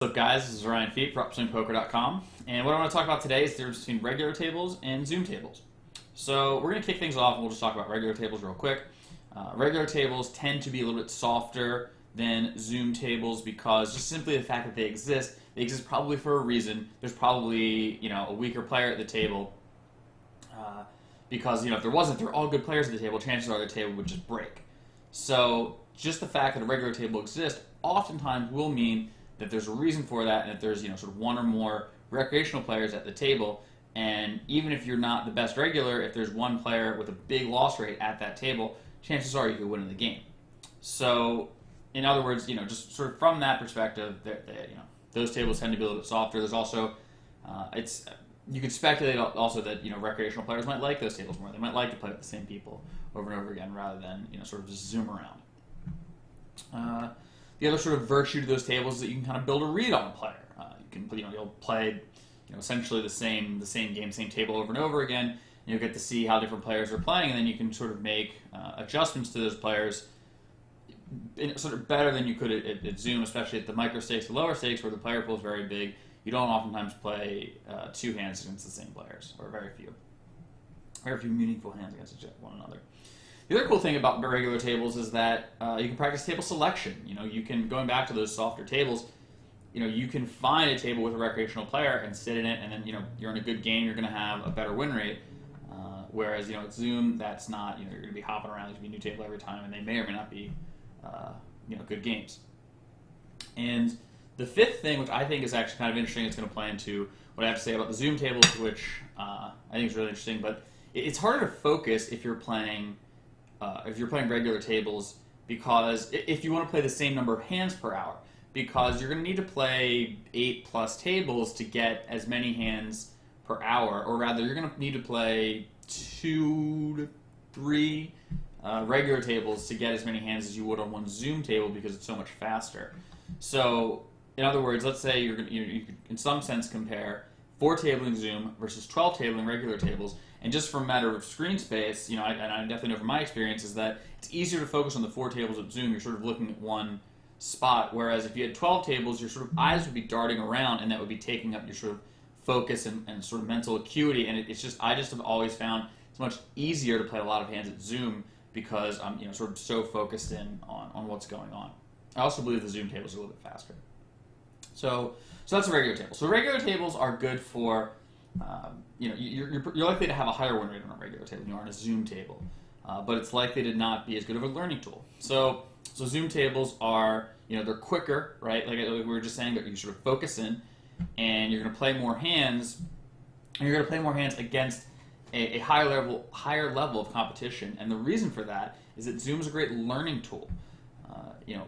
What's up, guys? This is Ryan Feet for UpSwingPoker.com, and what I want to talk about today is the difference between regular tables and Zoom tables. So we're going to kick things off, and we'll just talk about regular tables real quick. Regular tables tend to be a little bit softer than Zoom tables because just simply the fact that they exist probably for a reason. There's probably a weaker player at the table because if there wasn't, they're all good players at the table. Chances are the table would just break. So just the fact that a regular table exists oftentimes will mean that there's a reason for that, and that there's sort of one or more recreational players at the table. And even if you're not the best regular, if there's one player with a big loss rate at that table, chances are you could win in the game. So, in other words, just sort of from that perspective, those tables tend to be a little bit softer. There's also, you could speculate also that recreational players might like those tables more. They might like to play with the same people over and over again rather than sort of just zoom around. The other sort of virtue to those tables is that you can kind of build a read on a player. You'll play essentially the same game, same table over and over again. And you'll get to see how different players are playing, and then you can sort of make adjustments to those players sort of better than you could at Zoom, especially at the micro stakes, the lower stakes, where the player pool is very big. You don't oftentimes play two hands against the same players, or very few meaningful hands against one another. The other cool thing about regular tables is that you can practice table selection. You can, going back to those softer tables, you can find a table with a recreational player and sit in it, and then you're in a good game, you're going to have a better win rate. Whereas at Zoom, that's not. You're going to be hopping around. There's going to be a new table every time, and they may or may not be good games. And the fifth thing, which I think is actually kind of interesting, it's going to play into what I have to say about the Zoom tables, which I think is really interesting. But it's harder to focus if you're playing regular tables, because if you want to play the same number of hands per hour, because you're going to need to play 8+ tables to get as many hands per hour, or rather you're going to need to play 2 to 3 regular tables to get as many hands as you would on one Zoom table, because it's so much faster. So in other words, let's say you could in some sense compare 4 tabling Zoom versus 12 tabling regular tables. And just from a matter of screen space, and I definitely know from my experience, is that it's easier to focus on the 4 tables at Zoom. You're sort of looking at one spot, whereas if you had 12 tables, your sort of eyes would be darting around, and that would be taking up your sort of focus and sort of mental acuity. And I just have always found it's much easier to play a lot of hands at Zoom because I'm sort of so focused in on what's going on. I also believe the Zoom tables are a little bit faster. So that's a regular table. So regular tables are good for you're likely to have a higher win rate on a regular table than you are on a Zoom table, but it's likely to not be as good of a learning tool. So Zoom tables are, they're quicker, right? Like we were just saying, that you sort of focus in, and you're going to play more hands, and you're going to play more hands against a higher level of competition. And the reason for that is that Zoom is a great learning tool.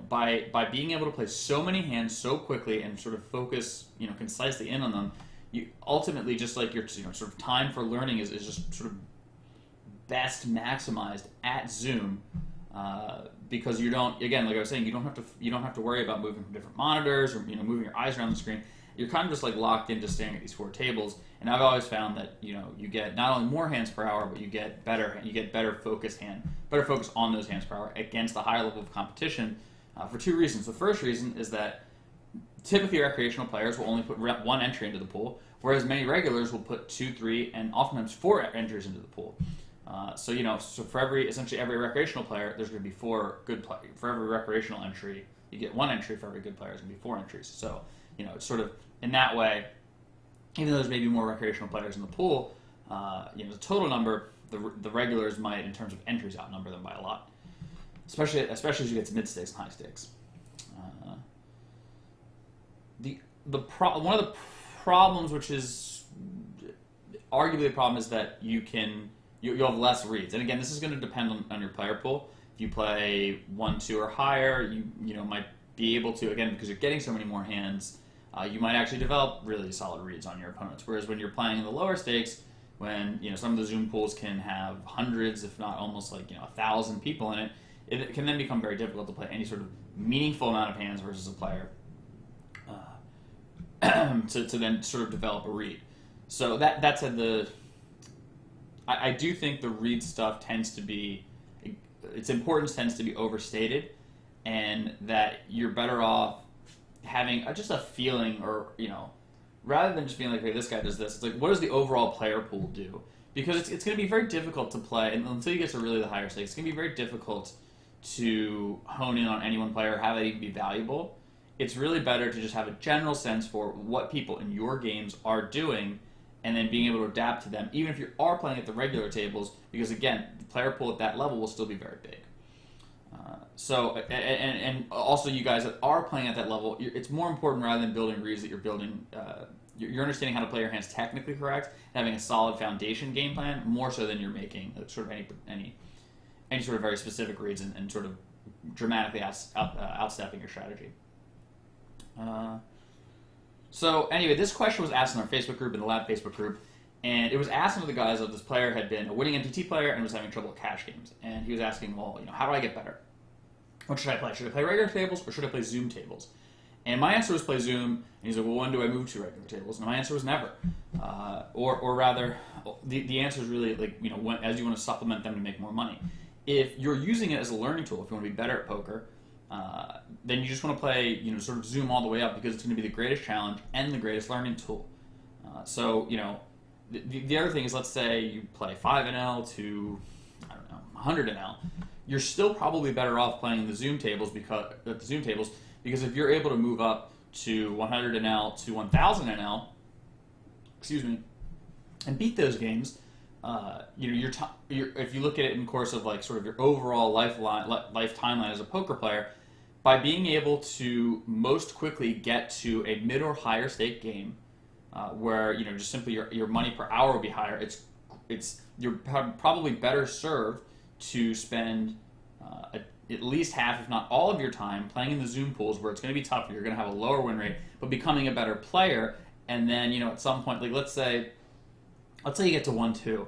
By being able to play so many hands so quickly and sort of focus, concisely in on them, you ultimately, just like your sort of time for learning is just sort of best maximized at Zoom, because you don't, again, like I was saying, you don't have to worry about moving from different monitors or moving your eyes around the screen. You're kind of just like locked into staring at these 4 tables. And I've always found that you get not only more hands per hour, but you get better focus on those hands per hour against a higher level of competition, for 2 reasons. The first reason is that typically recreational players will only put 1 entry into the pool, whereas many regulars will put 2, 3, and oftentimes 4 entries into the pool. So for essentially every recreational player, there's going to be 4 good players. For every recreational entry, you get 1 entry. For every good player, there's going to be 4 entries. So it's sort of in that way, even though there's maybe more recreational players in the pool, the total number, the regulars might, in terms of entries, outnumber them by a lot, especially as you get to mid stakes and high stakes. One of the problems, which is arguably a problem, is that you'll have less reads. And again, this is going to depend on your player pool. If you play 1, 2, or higher, you might be able to, again, because you're getting so many more hands, you might actually develop really solid reads on your opponents. Whereas when you're playing in the lower stakes, when some of the Zoom pools can have hundreds, if not almost 1,000 people in it, it can then become very difficult to play any sort of meaningful amount of hands versus a player to then sort of develop a read. So that said, I do think the read stuff its importance tends to be overstated, and that you're better off having just a feeling, or rather than just being like, hey, this guy does this, it's like, what does the overall player pool do? Because it's going to be very difficult to play, and until you get to really the higher stakes, it's going to be very difficult to hone in on any one player, have that even be valuable. It's really better to just have a general sense for what people in your games are doing, and then being able to adapt to them, even if you are playing at the regular tables, because again, the player pool at that level will still be very big. And also you guys that are playing at that level, it's more important rather than building reads that you're building, you're understanding how to play your hands technically correct, having a solid foundation game plan, more so than you're making sort of any sort of very specific reads and sort of dramatically outstepping your strategy. So anyway, this question was asked in our Facebook group, in the Lab Facebook group, and it was asked of the guys of this player had been a winning MTT player and was having trouble at cash games. And he was asking, well, how do I get better? What should I play? Should I play regular tables or should I play Zoom tables? And my answer was play Zoom. And he's like, well, when do I move to regular tables? And my answer was never. Or rather, the answer is really like, when, as you want to supplement them to make more money. If you're using it as a learning tool, if you want to be better at poker, then you just want to play, sort of Zoom all the way up, because it's going to be the greatest challenge and the greatest learning tool. The other thing is, let's say you play 5NL to, 100NL. You're still probably better off playing the Zoom tables because if you're able to move up to 100NL to 1000NL, and beat those games, if you look at it in course of like sort of your overall life timeline as a poker player, by being able to most quickly get to a mid or higher stake game, where just simply your money per hour will be higher, you're probably better served to spend at least half, if not all, of your time playing in the Zoom pools, where it's going to be tougher. You're going to have a lower win rate, but becoming a better player. And then at some point, like let's say you get to 1-2,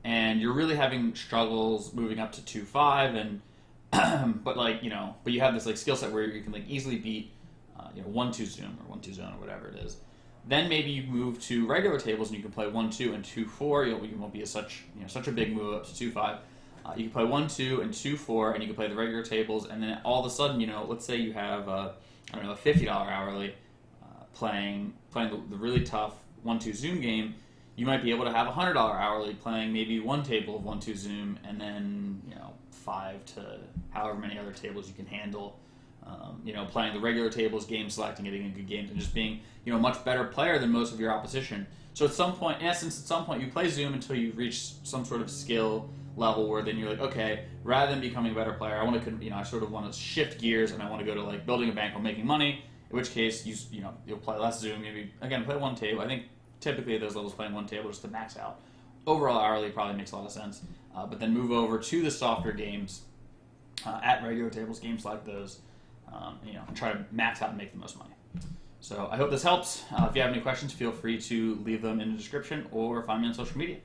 and you're really having struggles moving up to 2-5, and but you have this like skill set where you can like easily beat 1-2 Zoom or 1-2 Zone or whatever it is. Then maybe you move to regular tables and you can play 1-2 and 2-4. You won't be such a big move up to 2-5. You can play 1-2 and 2-4, and you can play the regular tables. And then all of a sudden, let's say you have a $50 hourly playing the really tough 1-2 Zoom game. You might be able to have a $100 hourly playing maybe one table of 1-2 Zoom, and then 5 to however many other tables you can handle. Playing the regular tables, game selecting, getting in good games, and just being a much better player than most of your opposition. So at some point, you play Zoom until you reach some sort of skill level where then you're like, okay, rather than becoming a better player, I sort of want to shift gears, and I want to go to like building a bankroll, making money. In which case, you'll play less Zoom, maybe again play one table. I think typically at those levels, playing one table just to max out. Overall hourly probably makes a lot of sense, but then move over to the softer games at regular tables, games like those. And try to max out and make the most money. So I hope this helps. If you have any questions, feel free to leave them in the description or find me on social media.